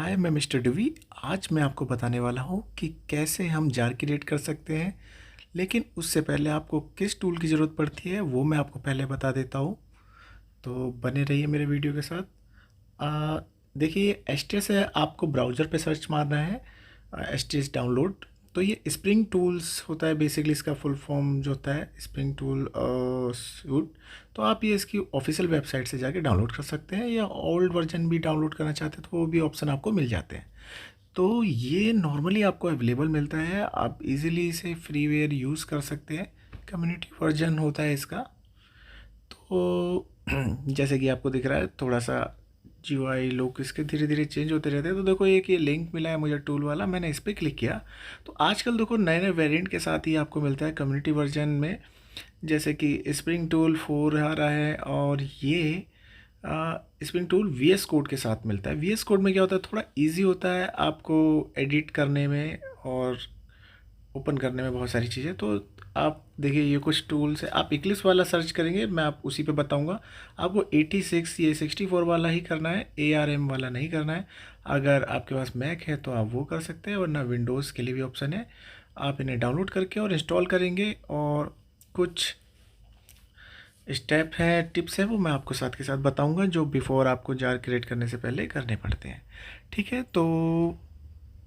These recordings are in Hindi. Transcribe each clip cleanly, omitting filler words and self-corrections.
हाय, मैं मिस्टर डुवी। आज मैं आपको बताने वाला हूँ कि कैसे हम जार क्रिएट कर सकते हैं। लेकिन उससे पहले आपको किस टूल की ज़रूरत पड़ती है वो मैं आपको पहले बता देता हूँ। तो बने रहिए मेरे वीडियो के साथ। आ, देखिए, एच टी एस है, आपको ब्राउज़र पे सर्च मारना है एच टी एस डाउनलोड। तो ये स्प्रिंग टूल्स होता है, बेसिकली इसका फुल फॉर्म जो होता है स्प्रिंग टूल सूट। तो आप ये इसकी ऑफिशियल वेबसाइट से जाके डाउनलोड कर सकते हैं, या ओल्ड वर्जन भी डाउनलोड करना चाहते हैं तो वो भी ऑप्शन आपको मिल जाते हैं। तो ये नॉर्मली आपको अवेलेबल मिलता है, आप इजीली इसे फ्रीवेयर यूज़ कर सकते हैं। कम्युनिटी वर्जन होता है इसका। तो जैसे कि आपको दिख रहा है, थोड़ा सा जीयूआई लोग इसके धीरे धीरे चेंज होते रहते हैं। तो देखो, एक ये लिंक मिला है मुझे टूल वाला, मैंने इस पर क्लिक किया। तो आजकल देखो, नए नए वेरिएंट के साथ ही आपको मिलता है कम्युनिटी वर्जन में। जैसे कि स्प्रिंग टूल 4 आ रहा है, और ये spring tool V S code के साथ मिलता है। वी एस कोड में क्या होता है, थोड़ा ईजी होता है आपको एडिट करने में और ओपन करने में बहुत सारी चीज़ें। तो आप देखिए, ये कुछ टूल्स है। आप इक्लिप्स वाला सर्च करेंगे, मैं आप उसी पे बताऊंगा। आपको 86 ये 64 वाला ही करना है, ARM वाला नहीं करना है। अगर आपके पास मैक है तो आप वो कर सकते हैं, वरना विंडोज़ के लिए भी ऑप्शन है। आप इन्हें डाउनलोड करके और इंस्टॉल करेंगे, और कुछ स्टेप हैं, टिप्स हैं, वो मैं आपको साथ के साथ बताऊंगा, जो बिफोर आपको जार क्रिएट करने से पहले करने पड़ते हैं। ठीक है, तो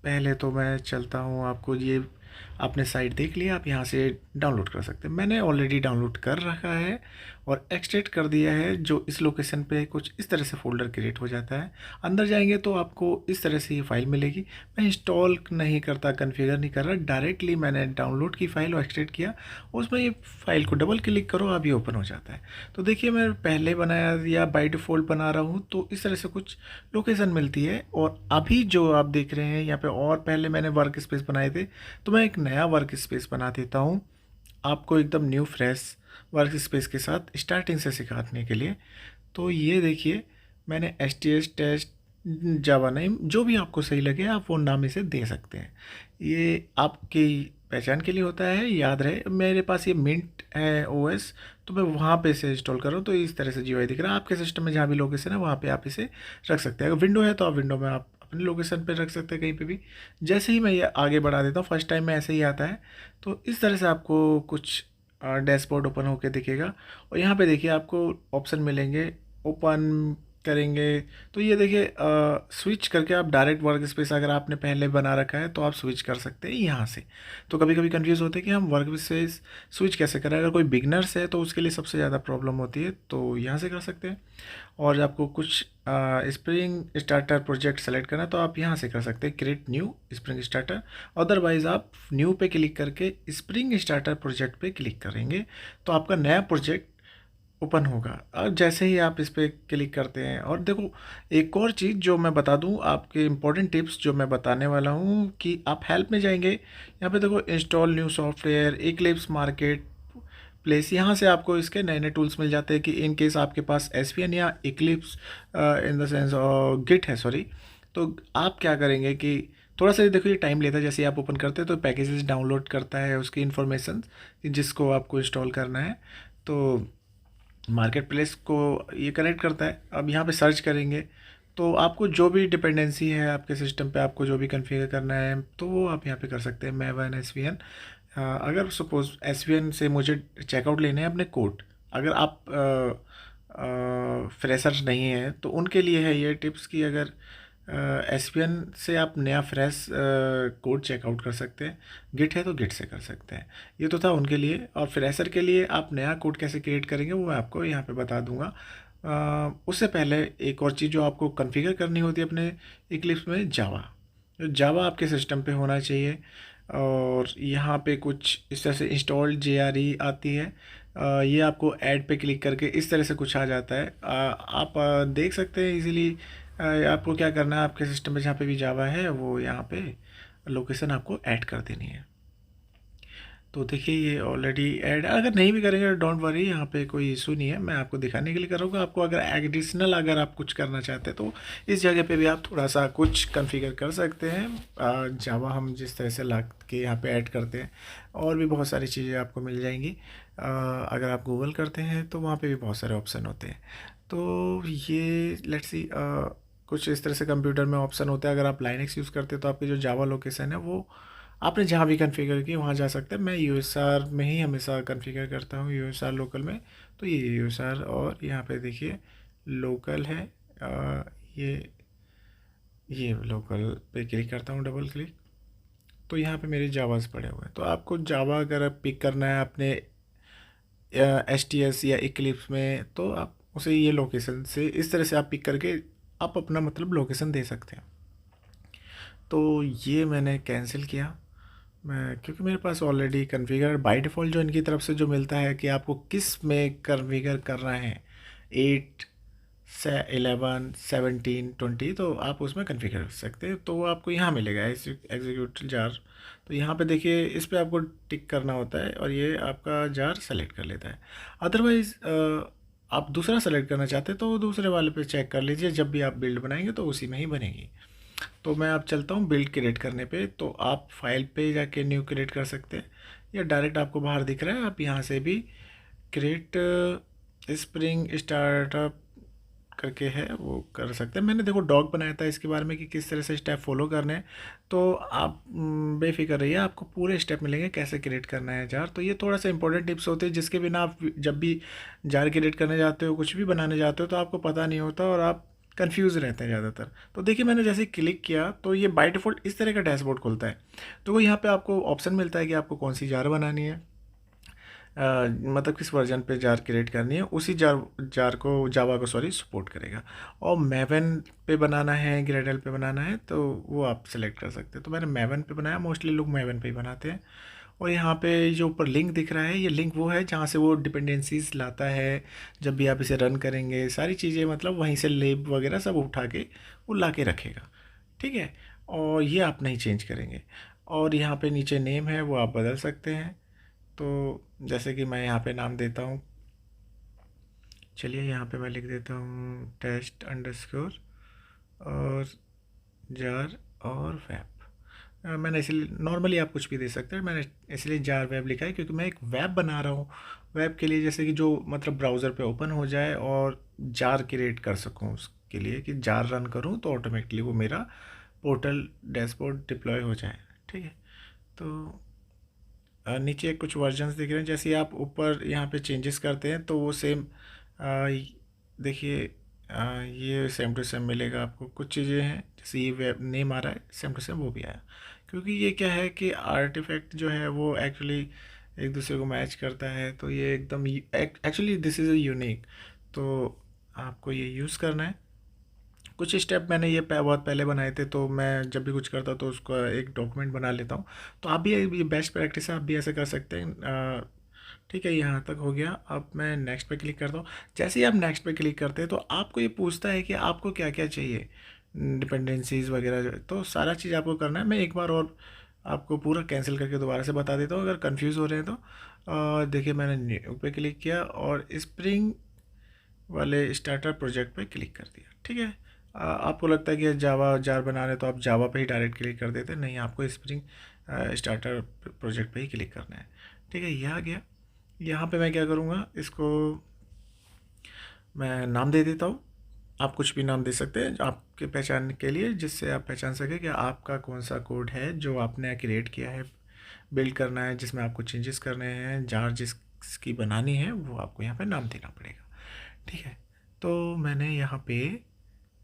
पहले तो मैं चलता हूँ। आपको ये आपने साइट देख लिया, आप यहाँ से डाउनलोड कर सकते हैं। मैंने ऑलरेडी डाउनलोड कर रखा है और एक्सट्रैक्ट कर दिया है। जो इस लोकेशन पे कुछ इस तरह से फ़ोल्डर क्रिएट हो जाता है। अंदर जाएंगे तो आपको इस तरह से ये फ़ाइल मिलेगी। मैं इंस्टॉल नहीं करता, कन्फिगर नहीं कर रहा, डायरेक्टली मैंने डाउनलोड की फ़ाइल और एक्सट्रैक्ट किया। उसमें ये फ़ाइल को डबल क्लिक करो, अभी ओपन हो जाता है। तो देखिए, मैं पहले बनाया या बाई डिफ़ॉल्ट बना रहा हूँ, तो इस तरह से कुछ लोकेशन मिलती है। और अभी जो आप देख रहे हैं यहाँ पे, और पहले मैंने वर्क स्पेस बनाए थे, तो मैं एक नया वर्क स्पेस बना देता हूँ आपको, एकदम न्यू फ्रेश वर्क स्पेस के साथ स्टार्टिंग से सिखाने के लिए। तो ये देखिए, मैंने एच टी एस टेस्ट जावा नेम, जो भी आपको सही लगे आप वो नाम इसे दे सकते हैं। ये आपकी पहचान के लिए होता है, याद रहे। मेरे पास ये मिंट है ओएस, तो मैं वहाँ पे इसे इंस्टॉल करूँ तो इस तरह से जीयूआई दिख रहा है। आपके सिस्टम में जहाँ भी लोकेशन है वहाँ पे आप इसे रख सकते हैं। अगर विंडो है तो आप विंडो में आप अपने लोकेशन पे रख सकते हैं, कहीं पे भी। जैसे ही मैं ये आगे बढ़ा देता हूँ, फर्स्ट टाइम में ऐसे ही आता है। तो इस तरह से आपको कुछ डैशबोर्ड ओपन होकर दिखेगा। और यहाँ पे देखिए, आपको ऑप्शन मिलेंगे। ओपन करेंगे तो ये देखिए, स्विच करके आप डायरेक्ट वर्क स्पेस, अगर आपने पहले बना रखा है तो आप स्विच कर सकते हैं यहाँ से। तो कभी कभी कंफ्यूज होते हैं कि हम वर्क स्पेस स्विच कैसे करें। अगर कोई बिगनर्स है तो उसके लिए सबसे ज़्यादा प्रॉब्लम होती है, तो यहाँ से कर सकते हैं। और आपको कुछ स्प्रिंग स्टार्टर प्रोजेक्ट सेलेक्ट करना है तो आप यहाँ से कर सकते हैं, create new spring starter. Otherwise आप न्यू पे क्लिक करके स्प्रिंग स्टार्टर प्रोजेक्ट पे क्लिक करेंगे तो आपका नया प्रोजेक्ट ओपन होगा। और जैसे ही आप इस पर क्लिक करते हैं, और देखो, एक और चीज़ जो मैं बता दूं, आपके इंपॉर्टेंट टिप्स जो मैं बताने वाला हूं, कि आप हेल्प में जाएंगे, यहाँ पे देखो install new software, Eclipse market place, यहाँ से आपको इसके नए नए टूल्स मिल जाते हैं। कि इन केस आपके पास एसवीएन या Eclipse in the sense Git है, सॉरी, तो आप क्या करेंगे कि थोड़ा सा देखो, ये टाइम लेता है। जैसे ही आप ओपन करते हैं तो पैकेजेस डाउनलोड करता है, उसकी इन्फॉर्मेशन जिसको आपको इंस्टॉल करना है। तो मार्केट प्लेस को ये कनेक्ट करता है। अब यहाँ पे सर्च करेंगे तो आपको जो भी डिपेंडेंसी है आपके सिस्टम पे, आपको जो भी कॉन्फ़िगर करना है तो वो आप यहाँ पे कर सकते हैं। मैवन एसवीएन, अगर सपोज एसवीएन से मुझे चेकआउट लेने हैं अपने कोड, अगर आप फ्रेशर नहीं है तो उनके लिए है ये टिप्स, कि अगर एसवीएन से आप नया फ्रेश कोड चेकआउट कर सकते हैं। गिट है तो गिट से कर सकते हैं। ये तो था उनके लिए। और फ्रेशर के लिए आप नया कोड कैसे क्रिएट करेंगे वो मैं आपको यहाँ पे बता दूंगा। उससे पहले एक और चीज़ जो आपको कॉन्फ़िगर करनी होती है अपने इक्लिप्स में, जावा। तो जावा आपके सिस्टम पे होना चाहिए। और यहाँ पे कुछ इस तरह से इंस्टॉल JRE आती है। ये आपको ऐड पे क्लिक करके इस तरह से कुछ आ जाता है। आप देख सकते हैं इजीली। आपको क्या करना है, आपके सिस्टम में जहाँ पे भी जावा है वो यहाँ पे लोकेशन आपको ऐड कर देनी है। तो देखिए, ये ऑलरेडी ऐड, अगर नहीं भी करेंगे डोंट वरी, यहाँ पे कोई इशू नहीं है। मैं आपको दिखाने के लिए करूँगा। आपको अगर एडिशनल अगर आप कुछ करना चाहते हैं तो इस जगह पे भी आप थोड़ा सा कुछ कॉन्फ़िगर कर सकते हैं। जावा हम जिस तरह से ला के यहाँ पे ऐड करते हैं, और भी बहुत सारी चीज़ें आपको मिल जाएंगी। अगर आप गूगल करते हैं तो वहाँ पे भी बहुत सारे ऑप्शन होते हैं। तो ये लेट्स सी, कुछ इस तरह से कंप्यूटर में ऑप्शन होता है। अगर आप लाइनक्स यूज़ करते हैं तो आपकी जो जावा लोकेशन है वो आपने जहाँ भी कॉन्फ़िगर की वहाँ जा सकते हैं। मैं यूएसआर में ही हमेशा कॉन्फ़िगर करता हूँ, यूएसआर लोकल में। तो ये यूएसआर और यहाँ पे देखिए लोकल है। ये ये लोकल पे क्लिक करता हूँ, डबल क्लिक, तो यहाँ पे मेरे जावास पड़े हुए हैं। तो आपको जावा अगर पिक करना है अपने एच टी एस या इक्लिप्स में, तो आप उसे ये लोकेशन से इस तरह से आप पिक करके आप अपना मतलब लोकेशन दे सकते हैं। तो ये मैंने कैंसिल किया, मैं क्योंकि मेरे पास ऑलरेडी कॉन्फ़िगर बाय डिफ़ॉल्ट जो इनकी तरफ से जो मिलता है कि आपको किस में कॉन्फ़िगर करना है, 8 से 11 17 20, तो आप उसमें कॉन्फ़िगर कर सकते हैं। तो वो आपको यहाँ मिलेगा एग्जीक्यूट जार। तो यहाँ पे देखिए इस पे आपको टिक करना होता है और ये आपका जार सेलेक्ट कर लेता है। अदरवाइज़ आप दूसरा सेलेक्ट करना चाहते हैं तो दूसरे वाले पे चेक कर लीजिए, जब भी आप बिल्ड बनाएंगे तो उसी में ही बनेगी। तो मैं अब चलता हूँ बिल्ड क्रिएट करने पे। तो आप फाइल पे जाके न्यू क्रिएट कर सकते हैं या डायरेक्ट आपको बाहर दिख रहा है आप यहाँ से भी क्रिएट स्प्रिंग स्टार्टअप करके है वो कर सकते हैं। मैंने देखो डॉग बनाया था इसके बारे में कि किस तरह से स्टेप फॉलो करने हैं। तो आप बेफिक्र रहिए, आपको पूरे स्टेप मिलेंगे कैसे क्रिएट करना है जार। तो ये थोड़ा सा इंपॉर्टेंट टिप्स होते हैं जिसके बिना आप जब भी जार क्रिएट करने जाते हो, कुछ भी बनाने जाते हो, तो आपको पता नहीं होता और आप कंफ्यूज रहते हैं ज़्यादातर। तो देखिए मैंने जैसे क्लिक किया तो ये बाय डिफ़ॉल्ट इस तरह का डैशबोर्ड खुलता है। तो वो यहाँ पे आपको ऑप्शन मिलता है कि आपको कौन सी जार बनानी है, मतलब किस वर्जन पे जार क्रिएट करनी है, उसी जार को जावा को सपोर्ट करेगा। और मैवन पे बनाना है, ग्रेडल पे बनाना है, तो वो आप सेलेक्ट कर सकते हैं। तो मैंने मैवन पे बनाया, मोस्टली लोग मैवन पे ही बनाते हैं। और यहाँ पे जो ऊपर लिंक दिख रहा है, ये लिंक वो है जहाँ से वो डिपेंडेंसीज लाता है। जब भी आप इसे रन करेंगे सारी चीज़ें मतलब वहीं से लेब वगैरह सब उठा के वो ला के रखेगा, ठीक है। और ये आप नहीं चेंज करेंगे। और यहाँ पे नीचे नेम है वो आप बदल सकते हैं। तो जैसे कि मैं यहाँ पे नाम देता हूँ, चलिए यहाँ पे मैं लिख देता हूँ टेस्ट अंडरस्कोर और जार और वेब। मैंने इसलिए नॉर्मली आप कुछ भी दे सकते हैं, मैंने इसलिए जार वेब लिखा है क्योंकि मैं एक वेब बना रहा हूँ। वेब के लिए जैसे कि जो मतलब ब्राउज़र पे ओपन हो जाए और जार क्रिएट कर सकूँ, उसके लिए कि जार रन करूँ तो ऑटोमेटिकली वो मेरा पोर्टल डैशबोर्ड डिप्लॉय हो जाए, ठीक है। तो नीचे कुछ वर्जन्स दिख रहे हैं, जैसे आप ऊपर यहाँ पे चेंजेस करते हैं तो वो सेम देखिए ये सेम टू सेम मिलेगा आपको। कुछ चीज़ें हैं जैसे ये वेब नेम आ रहा है सेम टू सेम वो भी आया, क्योंकि ये क्या है कि आर्टिफैक्ट जो है वो एक्चुअली एक दूसरे को मैच करता है। तो ये एकदम actually this is a unique, तो आपको ये यूज़ करना है। कुछ स्टेप मैंने ये बहुत पहले बनाए थे, तो मैं जब भी कुछ करता तो उसका एक डॉक्यूमेंट बना लेता हूँ। तो आप भी ये बेस्ट प्रैक्टिस है, आप भी ऐसे कर सकते हैं। ठीक है, यहाँ तक हो गया। अब मैं नेक्स्ट पे क्लिक करता हूँ। जैसे ही आप नेक्स्ट पे क्लिक करते हैं तो आपको ये पूछता है कि आपको क्या क्या चाहिए, डिपेंडेंसीज वगैरह तो सारा चीज़ आपको करना है। मैं एक बार और आपको पूरा कैंसिल करके दोबारा से बता देता हूँ अगर कंफ्यूज हो रहे हैं तो। देखिए मैंने न्यू पे क्लिक किया और स्प्रिंग वाले स्टार्टर प्रोजेक्ट पे क्लिक कर दिया, ठीक है। आपको लगता है कि जावा जार बना रहे तो आप जावा पे ही डायरेक्ट क्लिक कर देते, नहीं आपको स्प्रिंग स्टार्टर प्रोजेक्ट पे ही क्लिक करना है, ठीक है। यह आ गया। यहाँ पे मैं क्या करूँगा, इसको मैं नाम दे देता हूँ। आप कुछ भी नाम दे सकते हैं आपके पहचान के लिए, जिससे आप पहचान सकें कि आपका कौन सा कोड है जो आपने क्रिएट किया है, बिल्ड करना है, जिसमें आपको चेंजेस करने हैं, जार जिसकी बनानी है वो आपको यहाँ पे नाम देना पड़ेगा, ठीक है। तो मैंने यहाँ पे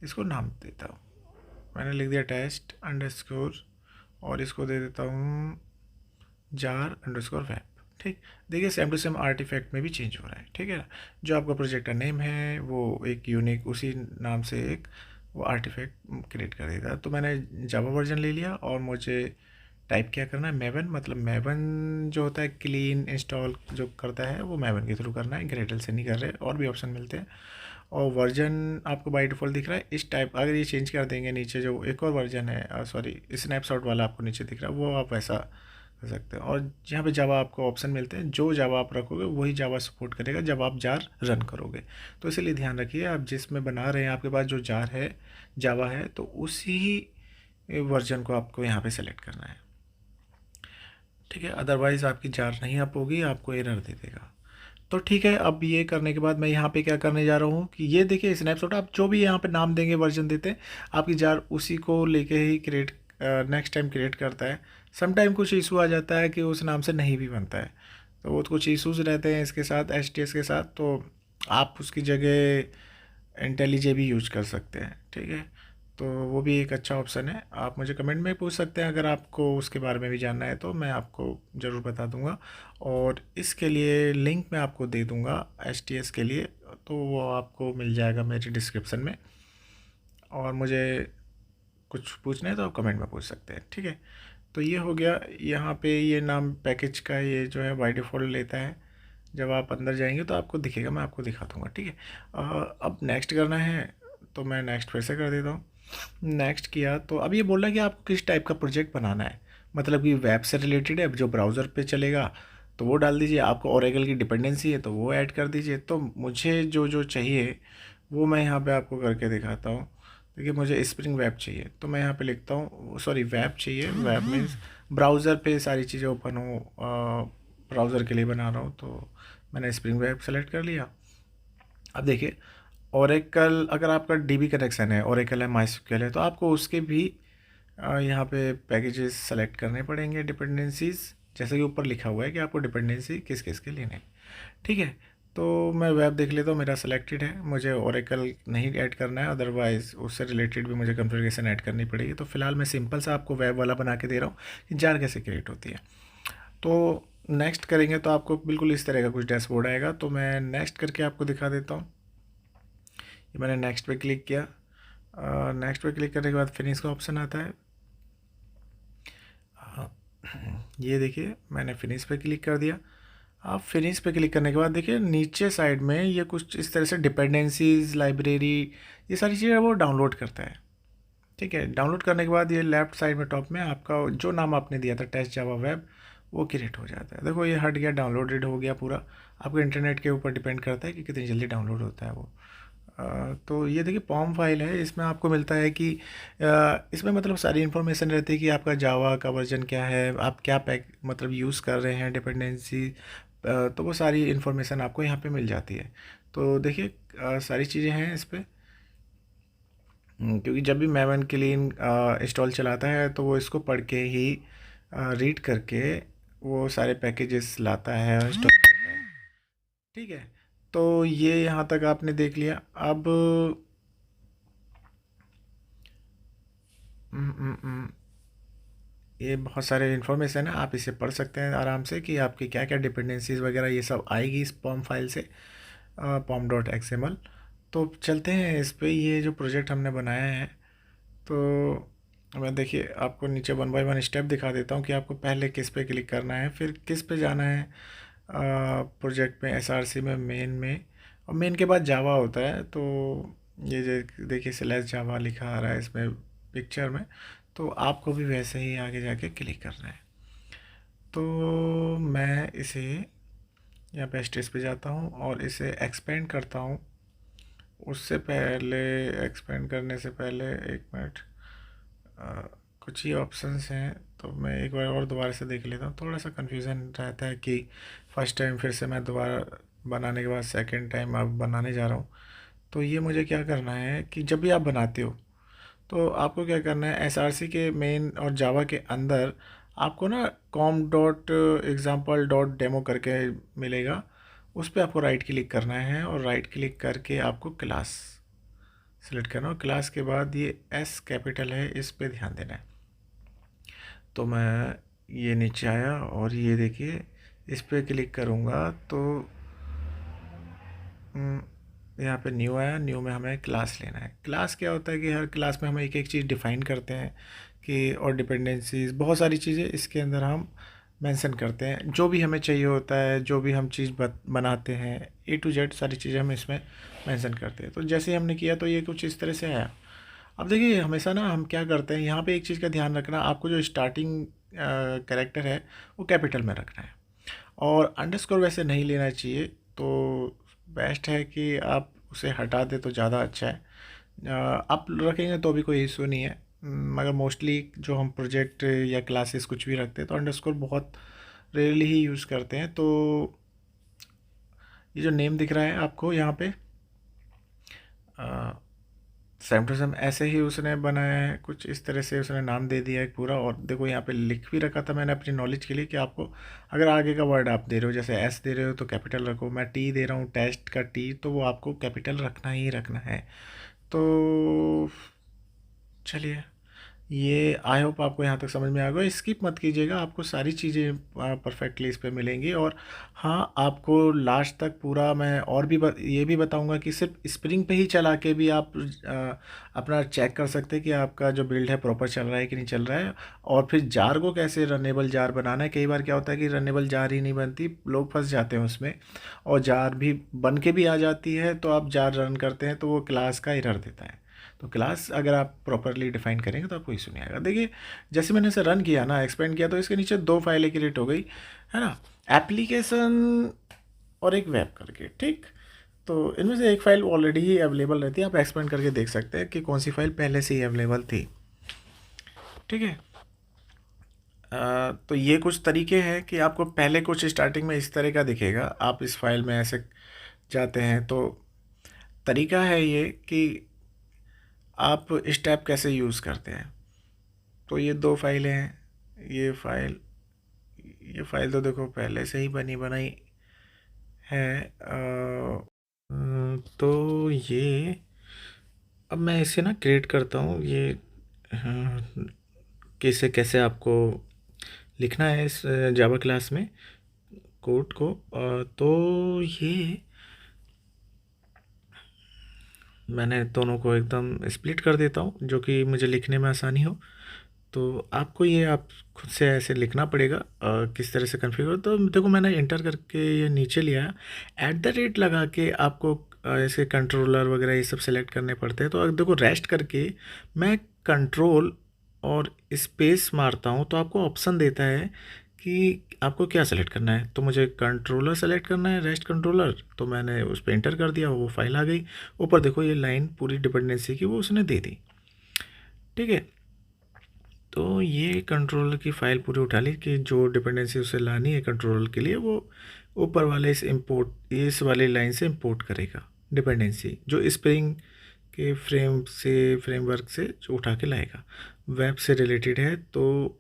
इसको नाम देता हूँ, मैंने लिख दिया टेस्ट अंडरस्कोर और इसको दे देता हूँ जार अंडरस्कोर वेब, ठीक। देखिए सेम टू सेम आर्टिफैक्ट में भी चेंज हो रहा है, ठीक है ना। जो आपका प्रोजेक्ट का नेम है वो एक यूनिक उसी नाम से एक वो आर्टिफैक्ट क्रिएट कर देगा। तो मैंने जावा वर्जन ले लिया और मुझे टाइप क्या करना है, मैवन, मतलब मैवन जो होता है क्लीन इंस्टॉल जो करता है वो मैवन के थ्रू करना है, ग्रेडल से नहीं कर रहे। और भी ऑप्शन मिलते हैं और वर्जन आपको बाय डिफ़ॉल्ट दिख रहा है इस टाइप। अगर ये चेंज कर देंगे नीचे जो एक और वर्जन है, सॉरी स्नैपशॉट वाला आपको नीचे दिख रहा है, वो आप वैसा कर सकते हैं। और यहाँ पे जावा आपको ऑप्शन मिलते हैं, जो जावा आप रखोगे वही जावा सपोर्ट करेगा जब आप जार रन करोगे। तो इसलिए ध्यान रखिए, आप जिसमें बना रहे हैं आपके पास जो जार है जावा है तो उसी वर्जन को आपको यहाँ पे सेलेक्ट करना है, ठीक है। अदरवाइज़ आपकी जार नहीं अप होगी, आपको एरर दे देगा, तो ठीक है, अब ये करने के बाद मैं यहाँ पे क्या करने जा रहा हूँ कि ये देखिए स्नैपशॉट, आप जो भी यहाँ पे नाम देंगे, वर्जन देते हैं, आपकी जार उसी को लेके ही क्रिएट नेक्स्ट टाइम क्रिएट करता है। सम टाइम कुछ इशू आ जाता है कि उस नाम से नहीं भी बनता है, तो वो कुछ इशूज़ रहते हैं इसके साथ, एच के साथ, तो आप उसकी जगह इंटेलिजे भी यूज कर सकते हैं। ठीक है, तो वो भी एक अच्छा ऑप्शन है। आप मुझे कमेंट में पूछ सकते हैं, अगर आपको उसके बारे में भी जानना है तो मैं आपको ज़रूर बता दूंगा, और इसके लिए लिंक मैं आपको दे दूंगा एच के लिए, तो वो आपको मिल जाएगा मेरे डिस्क्रिप्शन में। और मुझे कुछ पूछना है तो आप कमेंट में पूछ सकते हैं। ठीक है, तो ये हो गया। यहाँ पे ये नाम पैकेज का ये जो है बाय डिफ़ॉल्ट लेता है, जब आप अंदर जाएंगे तो आपको दिखेगा, मैं आपको दिखा दूँगा। ठीक है, अब नेक्स्ट करना है, तो मैं नेक्स्ट फिर से कर देता हूँ। नेक्स्ट किया तो अब ये बोल रहा है कि आपको किस टाइप का प्रोजेक्ट बनाना है, मतलब कि वेब से रिलेटेड है जो ब्राउज़र पे चलेगा तो वो डाल दीजिए, आपको ओरेकल की डिपेंडेंसी है तो वो ऐड कर दीजिए। तो मुझे जो जो चाहिए वो मैं यहाँ पे आपको करके दिखाता हूँ। देखिए, मुझे स्प्रिंग वेब चाहिए, तो मैं यहाँ पे लिखता हूँ, सॉरी वेब चाहिए, वेब मीन्स ब्राउज़र पे सारी चीज़ें ओपन हो, ब्राउज़र के लिए बना रहा हूँ, तो मैंने स्प्रिंग वेब सेलेक्ट कर लिया। अब देखिए, ओरेकल अगर आपका डीबी कनेक्शन है, ओरेकल है, माइस्क्यूएल है, तो आपको उसके भी यहाँ पे पैकेजेस सेलेक्ट करने पड़ेंगे, डिपेंडेंसीज, जैसे कि ऊपर लिखा हुआ है कि आपको डिपेंडेंसी किस किस के लेने हैं। ठीक है, तो मैं वेब देख लेता हूँ, मेरा सेलेक्टेड है, मुझे ओरेकल नहीं ऐड करना है, अदरवाइज़ उससे रिलेटेड भी मुझे कॉन्फ़िगरेशन ऐड करनी पड़ेगी। तो फिलहाल मैं सिंपल सा आपको वेब वाला बना के दे रहा हूँ कि जार कैसे क्रिएट होती है। तो नेक्स्ट करेंगे तो आपको बिल्कुल इस तरह का कुछ डैशबोर्ड आएगा, तो मैं नेक्स्ट करके आपको दिखा देता हूँ। ये मैंने नेक्स्ट पे क्लिक किया, नेक्स्ट पे क्लिक करने के बाद फिनिश का ऑप्शन आता है। ये देखिए, मैंने फिनिश पे क्लिक कर दिया। आप फिनिश पे क्लिक करने के बाद देखिए नीचे साइड में ये कुछ इस तरह से डिपेंडेंसीज, लाइब्रेरी, ये सारी चीज़ें वो डाउनलोड करता है। ठीक है, डाउनलोड करने के बाद ये लेफ्ट साइड में टॉप में आपका जो नाम आपने दिया था टेस्ट जावा वेब, वो क्रिएट हो जाता है। देखो ये हट गया, डाउनलोडेड हो गया पूरा। आपको इंटरनेट के ऊपर डिपेंड करता है कि कितनी जल्दी डाउनलोड होता है वो। तो ये देखिए पॉम फाइल है, इसमें आपको मिलता है कि इसमें मतलब सारी इन्फॉर्मेशन रहती है कि आपका जावा का वर्जन क्या है, आप क्या पैक मतलब यूज़ कर रहे हैं, डिपेंडेंसी, तो वो सारी इन्फॉर्मेशन आपको यहाँ पे मिल जाती है। तो देखिए सारी चीज़ें हैं इस पर, क्योंकि जब भी मैवन क्लीन इंस्टॉल चलाता है तो वो इसको पढ़ के ही रीड करके वो सारे पैकेजेस लाता है और इंस्टॉल करता है। ठीक है, तो ये यहाँ तक आपने देख लिया। अब हम्म, हम्म, हम्म, ये बहुत सारे इन्फॉर्मेशन है, आप इसे पढ़ सकते हैं आराम से कि आपकी क्या क्या डिपेंडेंसीज वगैरह ये सब आएगी इस पॉम फाइल से, पॉम डॉट एक्सएमएल। तो चलते हैं इस पे, ये जो प्रोजेक्ट हमने बनाया है, तो मैं देखिए आपको नीचे वन बाय वन स्टेप दिखा देता हूँ कि आपको पहले किस पे क्लिक करना है, फिर किस पे जाना है। प्रोजेक्ट में, एसआरसी में, मेन में, और मेन के बाद जावा होता है। तो ये देखिए स्लैश जावा लिखा आ रहा है इसमें पिक्चर में, तो आपको भी वैसे ही आगे जाके क्लिक करना है। तो मैं इसे यहाँ पे स्टेज पे जाता हूँ और इसे एक्सपेंड करता हूँ। उससे पहले, एक्सपेंड करने से पहले एक मिनट, कुछ ही ऑप्शंस हैं, तो मैं एक बार और दोबारा से देख लेता हूँ। थोड़ा सा कन्फ्यूज़न रहता है कि फ़र्स्ट टाइम फिर से मैं दोबारा बनाने के बाद सेकंड टाइम अब बनाने जा रहा हूँ। तो ये मुझे क्या करना है कि जब भी आप बनाते हो तो आपको क्या करना है, एसआरसी के मेन और जावा के अंदर आपको ना com dot example dot demo करके मिलेगा, उस पर आपको राइट क्लिक करना है, और राइट क्लिक करके आपको क्लास सेलेक्ट करना, और क्लास के बाद ये एस कैपिटल है, इस पे ध्यान देना है। तो मैं ये नीचे आया और ये देखिए इस पे क्लिक करूँगा तो यहाँ पे न्यू आया, न्यू में हमें क्लास लेना है। क्लास क्या होता है कि हर क्लास में हम एक एक चीज़ डिफ़ाइन करते हैं कि, और डिपेंडेंसीज बहुत सारी चीज़ें इसके अंदर हम मेंशन करते हैं, जो भी हमें चाहिए होता है, जो भी हम चीज़ बनाते हैं, ए टू जेड सारी चीज़ें हम इसमें मेंशन करते हैं। तो जैसे हमने किया तो ये कुछ इस तरह से आया। अब देखिए हमेशा ना हम क्या करते हैं, यहाँ पे एक चीज़ का ध्यान रखना, आपको जो स्टार्टिंग कैरेक्टर है वो कैपिटल में रखना है, और अंडरस्कोर वैसे नहीं लेना चाहिए। तो बेस्ट है कि आप उसे हटा दें तो ज़्यादा अच्छा है। आप रखेंगे तो भी कोई इशू नहीं है, मगर मोस्टली जो हम प्रोजेक्ट या क्लासेस कुछ भी रखते हैं तो अंडरस्कोर बहुत रेयरली ही यूज़ करते हैं। तो ये जो नेम दिख रहा है आपको यहाँ पे, सेम टू सेम ऐसे ही उसने बनाया है, कुछ इस तरह से उसने नाम दे दिया है पूरा। और देखो यहाँ पे लिख भी रखा था मैंने अपनी नॉलेज के लिए कि आपको अगर आगे का वर्ड आप दे रहे हो, जैसे एस दे रहे हो तो कैपिटल रखो, मैं टी दे रहा हूँ टेस्ट का टी, तो वो आपको कैपिटल रखना ही रखना है। तो चलिए, ये आई होप आपको यहाँ तक समझ में आ गया। स्किप मत कीजिएगा, आपको सारी चीज़ें परफेक्टली इस पे मिलेंगी। और हाँ, आपको लास्ट तक पूरा मैं और भी ये भी बताऊंगा कि सिर्फ स्प्रिंग पे ही चला के भी आप अपना चेक कर सकते हैं कि आपका जो बिल्ड है प्रॉपर चल रहा है कि नहीं चल रहा है। और फिर जार को कैसे रनेबल जार बनाना है, कई बार क्या होता है कि रनेबल जार ही नहीं बनती, लोग फंस जाते हैं उसमें, और जार भी बन के भी आ जाती है, तो आप जार रन करते हैं तो वो क्लास का एरर देता है। तो क्लास अगर आप प्रॉपरली डिफाइन करेंगे तो आपको इशू नहीं आएगा। देखिए, जैसे मैंने इसे रन किया ना, एक्सपेंड किया, तो इसके नीचे 2 फाइलें क्रिएट हो गई, है ना, एप्लीकेशन और एक वेब करके, ठीक। तो इनमें से एक फ़ाइल ऑलरेडी ही अवेलेबल रहती है, आप एक्सपेंड करके देख सकते हैं कि कौन सी फ़ाइल पहले से ही अवेलेबल थी, ठीक है। तो ये कुछ तरीके हैं कि आपको पहले कुछ स्टार्टिंग में इस तरह का दिखेगा, आप इस फाइल में ऐसे जाते हैं तो तरीका है ये कि आप स्टेप कैसे यूज़ करते हैं। तो ये 2 फाइलें हैं, ये फाइल तो देखो पहले से ही बनी बनाई है। तो ये अब मैं इसे ना क्रिएट करता हूँ, ये कैसे कैसे आपको लिखना है इस जावा क्लास में कोड को। तो ये मैंने दोनों को एकदम स्प्लिट कर देता हूँ, जो कि मुझे लिखने में आसानी हो। तो आपको ये आप खुद से ऐसे लिखना पड़ेगा किस तरह से कॉन्फ़िगर। तो देखो, मैंने इंटर करके ये नीचे लिया है, @ लगा के आपको ऐसे कंट्रोलर वगैरह ये सब सेलेक्ट करने पड़ते हैं। तो अगर देखो रेस्ट करके मैं कंट्रोल और स्पेस मारता हूँ तो आपको ऑप्शन देता है कि आपको क्या सेलेक्ट करना है। तो मुझे कंट्रोलर सेलेक्ट करना है, रेस्ट कंट्रोलर, तो मैंने उस पर इंटर कर दिया, वो फाइल आ गई। ऊपर देखो ये लाइन पूरी डिपेंडेंसी की वो उसने दे दी, ठीक है। तो ये कंट्रोलर की फ़ाइल पूरी उठा ली कि जो डिपेंडेंसी उसे लानी है कंट्रोलर के लिए, वो ऊपर वाले इस वाले लाइन से इंपोर्ट करेगा डिपेंडेंसी, जो स्प्रिंग के फ्रेमवर्क से जो उठा के लाएगा, वेब से रिलेटेड है। तो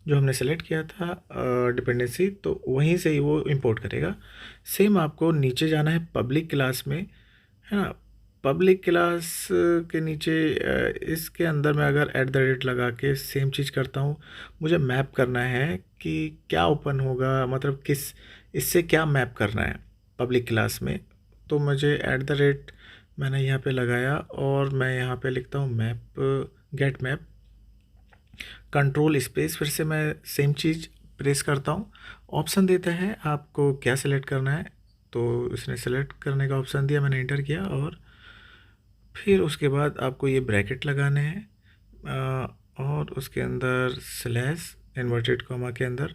जो हमने सेलेक्ट किया था डिपेंडेंसी, तो वहीं से ही वो इंपोर्ट करेगा। सेम आपको नीचे जाना है पब्लिक क्लास में, है ना। पब्लिक क्लास के नीचे इसके अंदर मैं अगर @ लगा के सेम चीज़ करता हूँ, मुझे मैप करना है कि क्या ओपन होगा, मतलब किस इससे क्या मैप करना है पब्लिक क्लास में। तो मुझे @ मैंने यहाँ पे लगाया और मैं यहाँ पे लिखता हूँ map, get map, control space, फिर से मैं सेम चीज़ प्रेस करता हूँ। ऑप्शन देता है आपको क्या सेलेक्ट करना है, तो इसने सेलेक्ट करने का ऑप्शन दिया, मैंने इंटर किया, और फिर उसके बाद आपको ये ब्रैकेट लगाने हैं और उसके अंदर स्लैश इन्वर्टेड कॉमा के अंदर,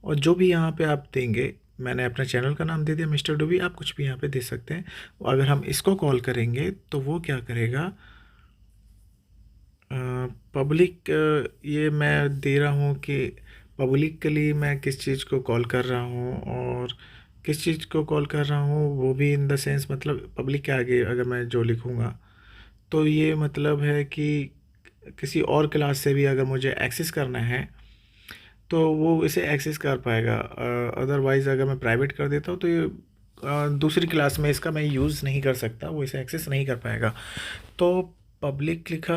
और जो भी यहाँ पे आप देंगे, मैंने अपने चैनल का नाम दे दिया मिस्टर डूबी, आप कुछ भी यहाँ पे दे सकते हैं। अगर हम इसको कॉल करेंगे तो वो क्या करेगा, पब्लिक, ये मैं दे रहा हूँ कि पब्लिक के लिए मैं किस चीज़ को कॉल कर रहा हूँ और किस चीज़ को कॉल कर रहा हूँ, वो भी इन द सेंस, मतलब पब्लिक के आगे अगर मैं जो लिखूँगा तो ये मतलब है कि किसी और क्लास से भी अगर मुझे एक्सेस करना है तो वो इसे एक्सेस कर पाएगा। अदरवाइज़ अगर मैं प्राइवेट कर देता हूँ तो ये दूसरी क्लास में इसका मैं यूज़ नहीं कर सकता, वो इसे एक्सेस नहीं कर पाएगा। तो पब्लिक लिखा,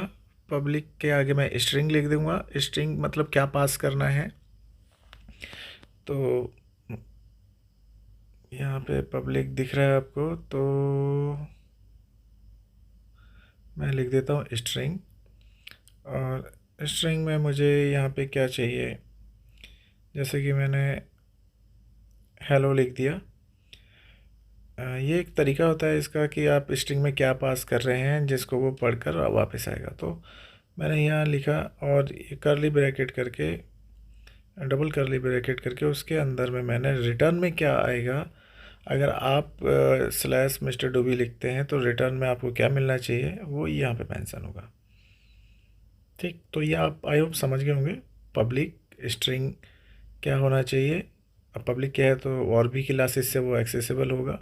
पब्लिक के आगे मैं स्ट्रिंग लिख दूँगा, स्ट्रिंग मतलब क्या पास करना है। तो यहाँ पे पब्लिक दिख रहा है आपको, तो मैं लिख देता हूँ स्ट्रिंग, और स्ट्रिंग में मुझे यहाँ पे क्या चाहिए, जैसे कि मैंने हेलो लिख दिया। ये एक तरीका होता है इसका कि आप स्ट्रिंग में क्या पास कर रहे हैं जिसको वो पढ़कर वापस आएगा। तो मैंने यहाँ लिखा, और ये करली ब्रैकेट करके, डबल करली ब्रैकेट करके, उसके अंदर में मैंने रिटर्न में क्या आएगा, अगर आप स्लैश मिस्टर डूबी लिखते हैं तो रिटर्न में आपको क्या मिलना चाहिए वो यहाँ पे मेंशन होगा, ठीक। तो ये आप आई होप समझ गए होंगे, पब्लिक स्ट्रिंग क्या होना चाहिए अब पब्लिक क्या है तो और भी क्लासेस से वो एक्सेसिबल होगा,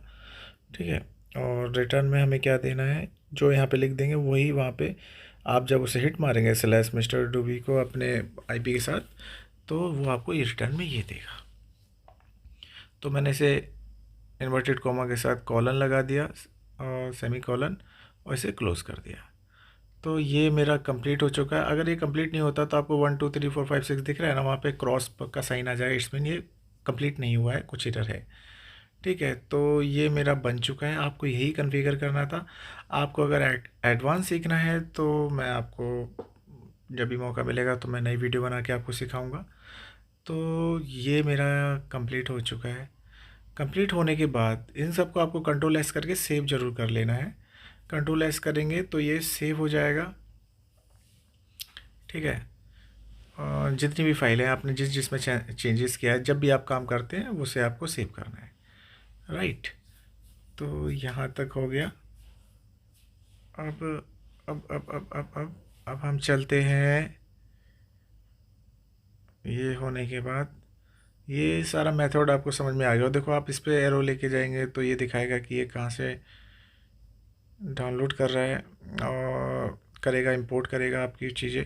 ठीक है। और रिटर्न में हमें क्या देना है, जो यहाँ पे लिख देंगे वही वहाँ पे आप जब उसे हिट मारेंगे स्लैश मिस्टर डूबी को अपने आईपी के साथ, तो वो आपको ये रिटर्न में ये देगा। तो मैंने इसे इन्वर्टेड कॉमा के साथ कॉलन लगा दिया और सेमी कॉलन, और इसे क्लोज़ कर दिया। तो ये मेरा कंप्लीट हो चुका है। अगर ये कंप्लीट नहीं होता तो आपको 1 2 3 4 5 6 दिख रहा है ना, वहाँ पे क्रॉस का साइन आ जाएगा, इसमें ये कंप्लीट नहीं हुआ है, कुछ एरर है, ठीक है। तो ये मेरा बन चुका है, आपको यही कॉन्फ़िगर करना था। आपको अगर एडवांस सीखना है तो मैं आपको जब भी मौका मिलेगा तो मैं नई वीडियो बना के आपको सिखाऊंगा। तो ये मेरा कंप्लीट हो चुका है। कंप्लीट होने के बाद इन सबको आपको कंट्रोल एस करके सेव ज़रूर कर लेना है। कंट्रोल एस करेंगे तो ये सेव हो जाएगा, ठीक है। और जितनी भी फाइलें आपने जिसमें चेंजेस किया है, जब भी आप काम करते हैं उसे आपको सेव करना है, राइट। तो यहाँ तक हो गया। अब अब हम चलते हैं। ये होने के बाद ये सारा मेथड आपको समझ में आ गया। देखो आप इस पर एरो लेके जाएंगे तो ये दिखाएगा कि ये कहाँ से डाउनलोड कर रहा है और करेगा, इंपोर्ट करेगा आपकी चीज़ें।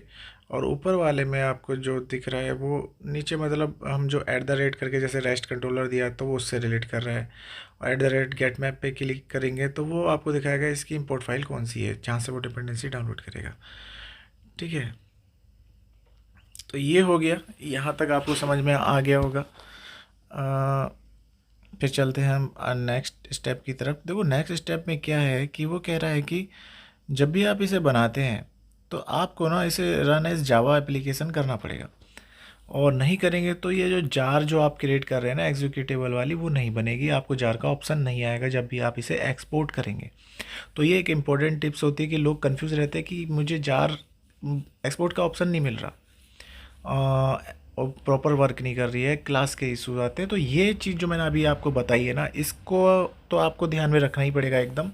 और ऊपर वाले में आपको जो दिख रहा है वो नीचे, मतलब हम जो @ करके जैसे रेस्ट कंट्रोलर दिया तो वो उससे रिलेट कर रहा है। और @गेट मैप पे क्लिक करेंगे तो वो आपको दिखाएगा इसकी इंपोर्ट फाइल कौन सी है जहाँ से वो डिपेंडेंसी डाउनलोड करेगा, ठीक है। तो ये हो गया, यहाँ तक आपको समझ में आ गया होगा। फिर चलते हैं हम नेक्स्ट स्टेप की तरफ। देखो नेक्स्ट स्टेप में क्या है कि वो कह रहा है कि जब भी आप इसे बनाते हैं तो आपको ना इसे रन एज जावा एप्लीकेशन करना पड़ेगा, और नहीं करेंगे तो ये जो जार जो आप क्रिएट कर रहे हैं ना एग्जीक्यूटेबल वाली, वो नहीं बनेगी, आपको जार का ऑप्शन नहीं आएगा जब भी आप इसे एक्सपोर्ट करेंगे। तो ये एक इम्पॉर्टेंट टिप्स होती है कि लोग कंफ्यूज रहते हैं कि मुझे जार एक्सपोर्ट का ऑप्शन नहीं मिल रहा और प्रॉपर वर्क नहीं कर रही है, क्लास के इशूज आते हैं। तो ये चीज़ जो मैंने अभी आपको बताई है ना, इसको तो आपको ध्यान में रखना ही पड़ेगा एकदम।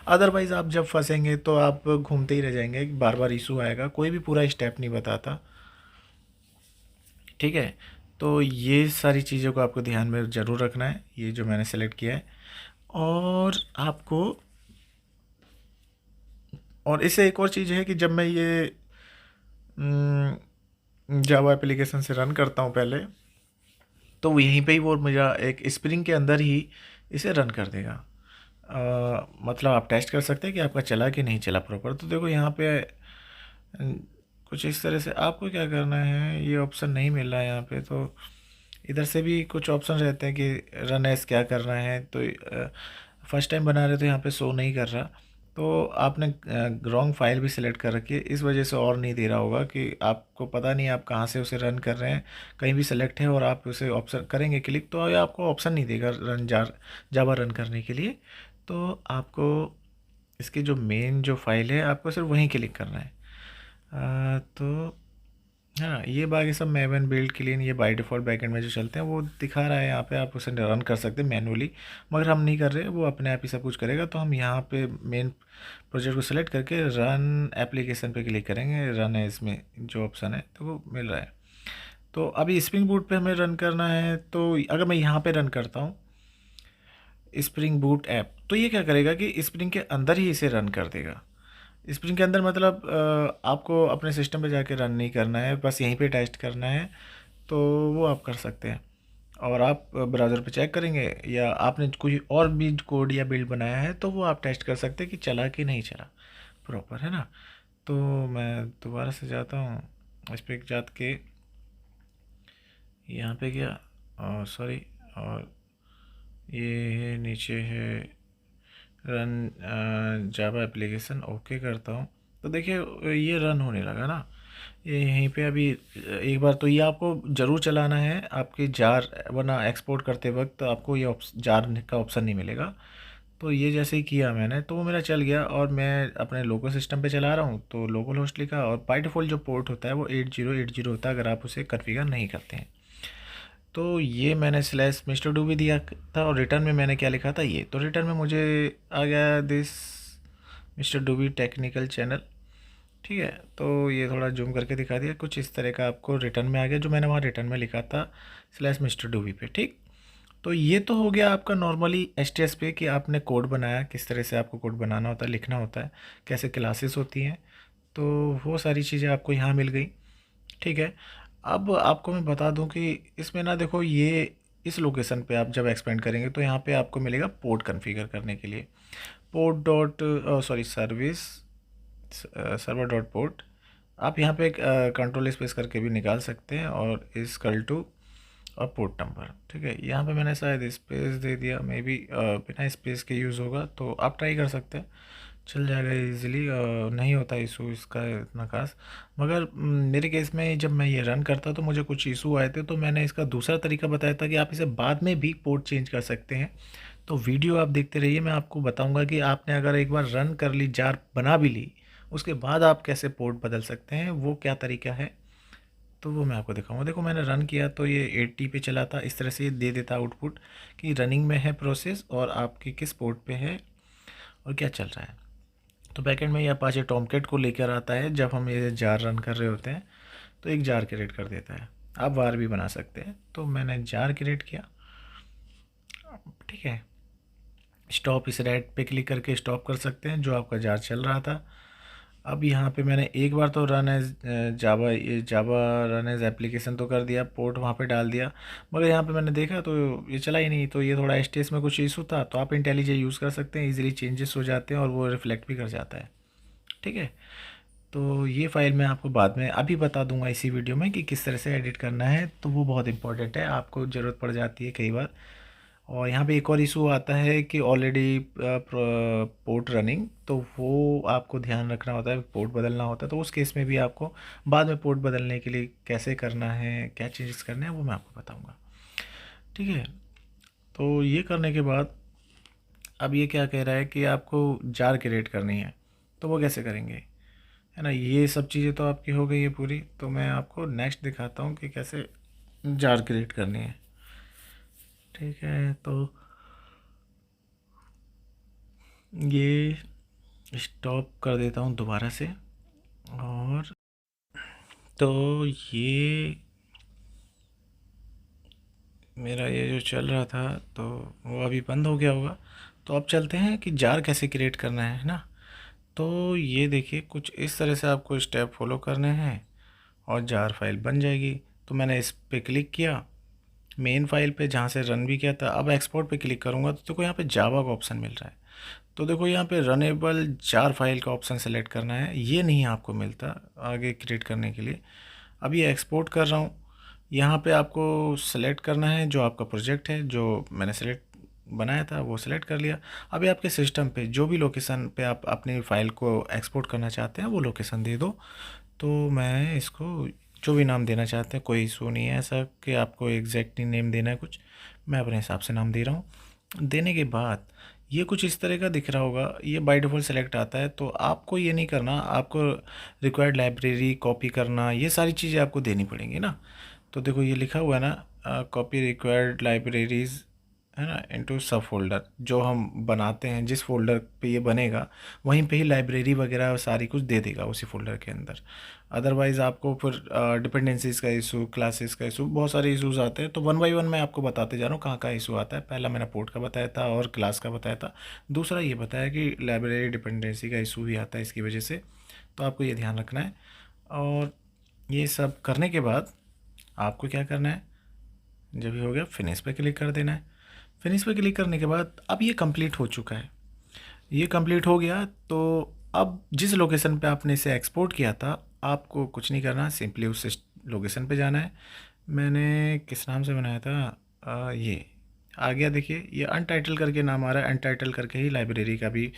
अदरवाइज़ आप जब फंसेंगे तो आप घूमते ही रह जाएंगे, बार बार इशू आएगा, कोई भी पूरा स्टेप नहीं बताता, ठीक है। तो ये सारी चीज़ों को आपको ध्यान में ज़रूर रखना है, ये जो मैंने सेलेक्ट किया है। और आपको, और इससे एक और चीज़ है कि जब मैं ये जावा एप्लीकेशन से रन करता हूँ पहले, तो यहीं पे ही वो मेरा एक स्प्रिंग के अंदर ही इसे रन कर देगा। मतलब आप टेस्ट कर सकते हैं कि आपका चला कि नहीं चला प्रॉपर। तो देखो यहाँ पे कुछ इस तरह से आपको क्या करना है, ये ऑप्शन नहीं मिल रहा है यहाँ पे, तो इधर से भी कुछ ऑप्शन रहते हैं कि रन एस क्या करना है। तो फर्स्ट टाइम बना रहे तो यहाँ पे शो नहीं कर रहा, तो आपने रॉन्ग फाइल भी सिलेक्ट कर रखी है, इस वजह से और नहीं दे रहा होगा कि आपको पता नहीं आप कहाँ से उसे रन कर रहे हैं। कहीं भी सेलेक्ट है और आप उसे ऑप्शन करेंगे क्लिक तो ये आपको ऑप्शन नहीं देगा रन जावा रन करने के लिए। तो आपको इसकी जो मेन जो फाइल है आपको सिर्फ वहीं क्लिक करना है। तो हाँ, ये बाकी सब मैवन बिल्ड क्लीन ये बाय डिफ़ॉल्ट बैकएंड में जो चलते हैं वो दिखा रहा है यहाँ पे, आप उसे रन कर सकते हैं मैनुअली, मगर हम नहीं कर रहे, वो अपने आप ही सब कुछ करेगा। तो हम यहाँ पे मेन प्रोजेक्ट को सिलेक्ट करके रन एप्लीकेशन पे क्लिक करेंगे, रन है इसमें जो ऑप्शन है तो वो मिल रहा है। तो अभी स्प्रिंग बूट पे हमें रन करना है, तो अगर मैं यहाँ पे रन करता हूँ स्प्रिंग बूट ऐप, तो ये क्या करेगा कि स्प्रिंग के अंदर ही इसे रन कर देगा। स्प्रिंग के अंदर मतलब आपको अपने सिस्टम पे जाके रन नहीं करना है, बस यहीं पे टेस्ट करना है, तो वो आप कर सकते हैं। और आप ब्राउज़र पे चेक करेंगे या आपने कोई और भी कोड या बिल्ड बनाया है तो वो आप टेस्ट कर सकते हैं कि चला कि नहीं चला प्रॉपर, है ना। तो मैं दोबारा से जाता हूँ, इस पर जात के यहाँ पे गया, सॉरी, और ये नीचे है रन जावा एप्लीकेशन, ओके करता हूँ। तो देखिए ये रन होने लगा ना, ये यहीं पे अभी एक बार तो ये आपको ज़रूर चलाना है आपके जार, वरना एक्सपोर्ट करते वक्त आपको ये जार का ऑप्शन नहीं मिलेगा। तो ये जैसे ही किया मैंने तो वो मेरा चल गया, और मैं अपने लोकल सिस्टम पे चला रहा हूँ तो लोकल होस्ट लिखा, और बाय डिफ़ॉल्ट जो पोर्ट होता है वो 8080 होता है अगर आप उसे कन्फिगर नहीं करते हैं। तो ये मैंने स्लैश मिस्टर डू भी दिया था, और रिटर्न में मैंने क्या लिखा था ये, तो रिटर्न में मुझे आ गया दिस मिस्टर डूबी टेक्निकल चैनल, ठीक है। तो ये थोड़ा जूम करके दिखा दिया, कुछ इस तरह का आपको रिटर्न में आ गया जो मैंने वहाँ रिटर्न में लिखा था स्लैश मिस्टर डूबी पे, ठीक। तो ये तो हो गया आपका नॉर्मली एचटीएस पे कि आपने कोड बनाया, किस तरह से आपको कोड बनाना होता है, लिखना होता है, कैसे क्लासेस होती हैं। तो वो सारी चीज़ें आपको यहाँ मिल गई। ठीक है। अब आपको मैं बता दूं कि इसमें ना देखो, ये इस लोकेशन पे आप जब एक्सपेंड करेंगे तो यहाँ पे आपको मिलेगा पोर्ट कॉन्फ़िगर करने के लिए। Port dot sorry service server dot port. आप यहाँ पे कंट्रोल स्पेस करके भी निकाल सकते हैं और इस कल टू और पोर्ट नंबर। ठीक है, यहाँ पे मैंने शायद स्पेस दे दिया, मे बी बिना स्पेस के यूज़ होगा, तो आप ट्राई कर सकते हैं, चल जाएगा इजीली। नहीं होता इशू इसका इतना खास। मगर मेरे केस में जब मैं ये रन करता तो मुझे कुछ इशू आए थे, तो मैंने इसका दूसरा तरीका बताया था कि आप इसे बाद में भी पोर्ट चेंज कर सकते हैं। तो वीडियो आप देखते रहिए, मैं आपको बताऊंगा कि आपने अगर एक बार रन कर ली, जार बना भी ली, उसके बाद आप कैसे पोर्ट बदल सकते हैं, वो क्या तरीका है, तो वो मैं आपको दिखाऊंगा। देखो मैंने रन किया तो ये 80 पे चला था। इस तरह से ये दे देता आउटपुट कि रनिंग में है प्रोसेस और आपके किस पोर्ट पे है और क्या चल रहा है। तो बैकएंड में ये अपाचे टॉमकेट को लेकर आता है। जब हम ये जार रन कर रहे होते हैं तो एक जार क्रिएट कर देता है। आप वार भी बना सकते हैं, तो मैंने जार क्रिएट किया। ठीक है, स्टॉप, इस रेड पे क्लिक करके स्टॉप कर सकते हैं जो आपका जार चल रहा था। अब यहाँ पे मैंने एक बार तो रन एज जावा, ये जावा रन एज एप्लीकेशन तो कर दिया, पोर्ट वहाँ पे डाल दिया, मगर यहाँ पे मैंने देखा तो ये चला ही नहीं। तो ये थोड़ा एचटीएस में कुछ इशू था, तो आप इंटेलिजे यूज़ कर सकते हैं, इजीली चेंजेस हो जाते हैं और वो रिफ्लेक्ट भी कर जाता है। ठीक है, तो ये फ़ाइल मैं आपको बाद में अभी बता दूंगा इसी वीडियो में कि किस तरह से एडिट करना है। तो वो बहुत इंपॉर्टेंट है, आपको ज़रूरत पड़ जाती है कई बार। और यहाँ पे एक और इशू आता है कि ऑलरेडी पोर्ट रनिंग, तो वो आपको ध्यान रखना होता है, पोर्ट बदलना होता है। तो उस केस में भी आपको बाद में पोर्ट बदलने के लिए कैसे करना है, क्या चेंजेस करने हैं, वो मैं आपको बताऊँगा। ठीक है, तो ये करने के बाद अब ये क्या कह रहा है कि आपको जार क्रिएट करनी है, तो वो कैसे करेंगे, है ना। ये सब चीज़ें तो आपकी हो गई है पूरी, तो मैं आपको नेक्स्ट दिखाता हूँ कि कैसे जार क्रिएट करनी है। ठीक है, तो ये स्टॉप कर देता हूँ दोबारा से। और तो ये मेरा ये जो चल रहा था तो वो अभी बंद हो गया होगा। तो अब चलते हैं कि जार कैसे क्रिएट करना है ना। तो ये देखिए, कुछ इस तरह से आपको स्टेप फॉलो करने हैं और जार फाइल बन जाएगी। तो मैंने इस पे क्लिक किया, मेन फाइल पे जहाँ से रन भी किया था। अब एक्सपोर्ट पे क्लिक करूँगा तो देखो यहाँ पे जावा का ऑप्शन मिल रहा है। तो देखो यहाँ पे रनेबल जार फाइल का ऑप्शन सेलेक्ट करना है, ये नहीं आपको मिलता आगे क्रिएट करने के लिए। अब ये एक्सपोर्ट कर रहा हूँ, यहाँ पे आपको सेलेक्ट करना है जो आपका प्रोजेक्ट है, जो मैंने सेलेक्ट बनाया था वो सेलेक्ट कर लिया। अभी आपके सिस्टम पे जो भी लोकेशन पे आप अपनी फ़ाइल को एक्सपोर्ट करना चाहते हैं वो लोकेशन दे दो। तो मैं इसको जो भी नाम देना चाहते हैं, कोई इशू नहीं है ऐसा कि आपको एग्जैक्टली नेम देना है कुछ, मैं अपने हिसाब से नाम दे रहा हूँ। देने के बाद ये कुछ इस तरह का दिख रहा होगा, ये बाय डिफ़ॉल्ट सेलेक्ट आता है। तो आपको ये नहीं करना, आपको रिक्वायर्ड लाइब्रेरी कॉपी करना, ये सारी चीज़ें आपको देनी पड़ेंगी ना। तो देखो ये लिखा हुआ है ना, कॉपी रिक्वायर्ड लाइब्रेरीज़, है ना, इनटू सब फोल्डर। जो हम बनाते हैं जिस फोल्डर पे ये बनेगा वहीं पे ही लाइब्रेरी वगैरह सारी कुछ दे देगा उसी फोल्डर के अंदर। अदरवाइज़ आपको फिर डिपेंडेंसीज़ का इशू, क्लासेस का इशू, बहुत सारे इशूज़ आते हैं। तो वन बाय वन मैं आपको बताते जा रहा हूँ कहाँ का इशू आता है। पहला मैंने पोर्ट का बताया था और क्लास का बताया था, दूसरा ये बताया कि लाइब्रेरी डिपेंडेंसी का इशू भी आता है इसकी वजह से। तो आपको ये ध्यान रखना है। और ये सब करने के बाद आपको क्या करना है, जब ये हो गया फिनिश पे क्लिक कर देना है। फिनिश पे क्लिक करने के बाद अब ये कंप्लीट हो चुका है, ये कंप्लीट हो गया। तो अब जिस लोकेशन पे आपने इसे एक्सपोर्ट किया था आपको कुछ नहीं करना, सिंपली उस लोकेशन पे जाना है। मैंने किस नाम से बनाया था, ये आ गया, देखिए ये अनटाइटल करके नाम आ रहा है। अनटाइटल करके ही लाइब्रेरी का भी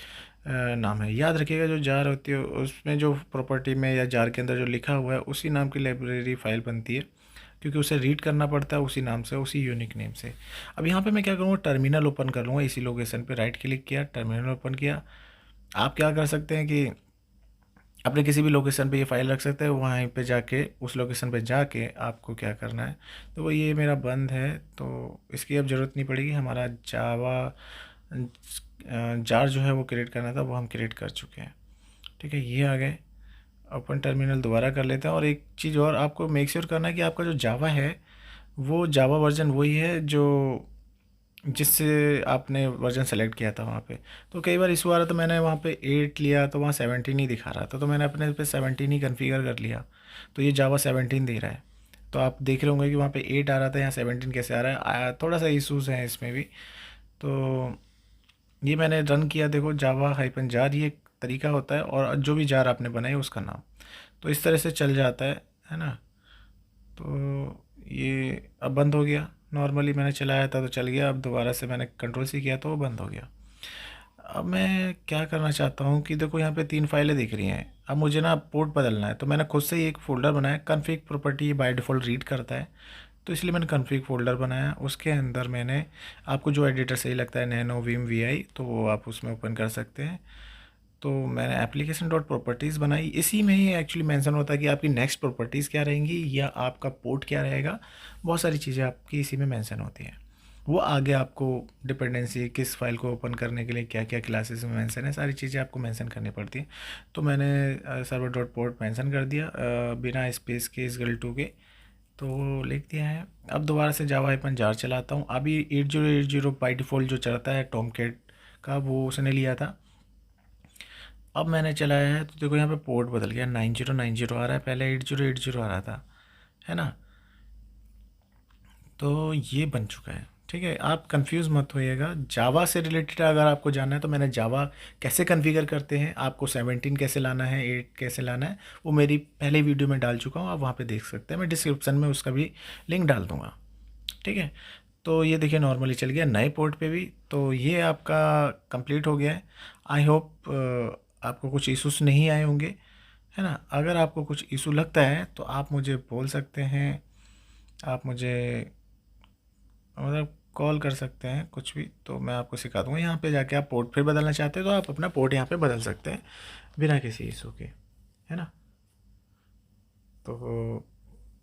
नाम है। याद रखिएगा, जो जार होती है उसमें जो प्रॉपर्टी में या जार के अंदर जो लिखा हुआ है उसी नाम की लाइब्रेरी फ़ाइल बनती है, क्योंकि उसे रीड करना पड़ता है उसी नाम से, उसी यूनिक नेम से। अब यहाँ पे मैं क्या करूँगा, टर्मिनल ओपन कर लूँगा। इसी लोकेशन पे राइट क्लिक किया, टर्मिनल ओपन किया। आप क्या कर सकते हैं कि अपने किसी भी लोकेशन पे ये फाइल रख सकते हैं, वहाँ पे जाके उस लोकेशन पे जाके आपको क्या करना है। तो वो ये मेरा बंद है तो इसकी अब ज़रूरत नहीं पड़ेगी। हमारा जावा जार जो है वो क्रिएट करना था, वो हम क्रिएट कर चुके हैं। ठीक है, ये आ गए। ओपन टर्मिनल दोबारा कर लेते हैं। और एक चीज़ और आपको मेक श्योर करना है कि आपका जो जावा है वो जावा वर्जन वही है जो जिससे आपने वर्जन सेलेक्ट किया था वहाँ पे। तो कई बार इशू आ रहा था, मैंने वहाँ पे 8 लिया तो वहाँ 17 ही दिखा रहा था, तो मैंने अपने पे 17 ही कन्फिगर कर लिया, तो ये जावा 17 दे रहा है। तो आप देख रहे होंगे कि वहाँ पे 8 आ रहा था, यहाँ 17 कैसे आ रहा है, थोड़ा सा इशूज़ हैं इसमें भी। तो ये मैंने रन किया, देखो जावा हाइपन जार ये एक तरीका होता है, और जो भी जार आपने बनाई उसका नाम, तो इस तरह से चल जाता है ना। तो ये अब बंद हो गया, नॉर्मली मैंने चलाया था तो चल गया, अब दोबारा से मैंने कंट्रोल सी किया तो वो बंद हो गया। अब मैं क्या करना चाहता हूँ कि देखो यहाँ पे 3 फाइलें दिख रही हैं, अब मुझे ना पोर्ट बदलना है, तो मैंने खुद से ही एक फ़ोल्डर बनाया, config property by default read करता है, तो इसलिए मैंने कॉन्फ़िग फ़ोल्डर बनाया। उसके अंदर मैंने, आपको जो एडिटर सही लगता है, नैनो विम वी, तो वो आप उसमें ओपन कर सकते हैं। तो मैंने एप्लीकेशन डॉट प्रॉपर्टीज़ बनाई, इसी में ही एक्चुअली मेंशन होता है कि आपकी नेक्स्ट प्रॉपर्टीज़ क्या रहेंगी या आपका पोर्ट क्या रहेगा, बहुत सारी चीज़ें आपकी इसी में मेंशन होती हैं। वो आगे आपको डिपेंडेंसी किस फाइल को ओपन करने के लिए क्या क्या क्लासेस में मेंशन है, सारी चीज़ें आपको मेंशन करनी पड़ती हैं। तो मैंने सर्वर डॉट पोर्ट मेंशन कर दिया बिना स्पेस के इस गल2 के, तो वो लिख दिया है। अब दोबारा से जावा हाइपन जार चलाता हूँ, अभी 8080 बाई डिफ़ॉल्ट जो चलता है टॉमकैट का, वो उसने लिया था। अब मैंने चलाया है तो देखो यहाँ पे पोर्ट बदल गया, 9090 आ रहा है, पहले 8080 आ रहा था, है ना। तो ये बन चुका है, ठीक है। आप कंफ्यूज मत होइएगा, जावा से रिलेटेड अगर आपको जानना है तो मैंने जावा कैसे कॉन्फ़िगर करते हैं, आपको 17 कैसे लाना है, 8 कैसे लाना है, वो मेरी पहले वीडियो में डाल चुका हूँ, आप वहाँ पे देख सकते हैं, मैं डिस्क्रिप्शन में उसका भी लिंक डाल दूँगा, ठीक है। तो ये देखिए नॉर्मली चल गया नए पोर्ट पे भी, तो ये आपका कंप्लीट हो गया है। आई होप आपको कुछ इश्यूज नहीं आए होंगे, है ना। अगर आपको कुछ इशू लगता है तो आप मुझे बोल सकते हैं, आप मुझे मतलब कॉल कर सकते हैं, कुछ भी, तो मैं आपको सिखा दूँगा। यहाँ पे जाके आप पोर्ट फिर बदलना चाहते हैं तो आप अपना पोर्ट यहाँ पे बदल सकते हैं बिना किसी इशू के, है ना। तो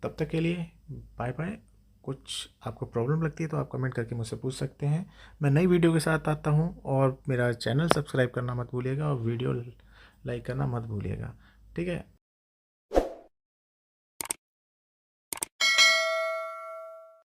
तब तक के लिए बाय बाय। कुछ आपको प्रॉब्लम लगती है तो आप कमेंट करके मुझसे पूछ सकते हैं, मैं नई वीडियो के साथ आता हूँ। और मेरा चैनल सब्सक्राइब करना मत भूलिएगा और वीडियो लाइक करना मत भूलिएगा, ठीक है।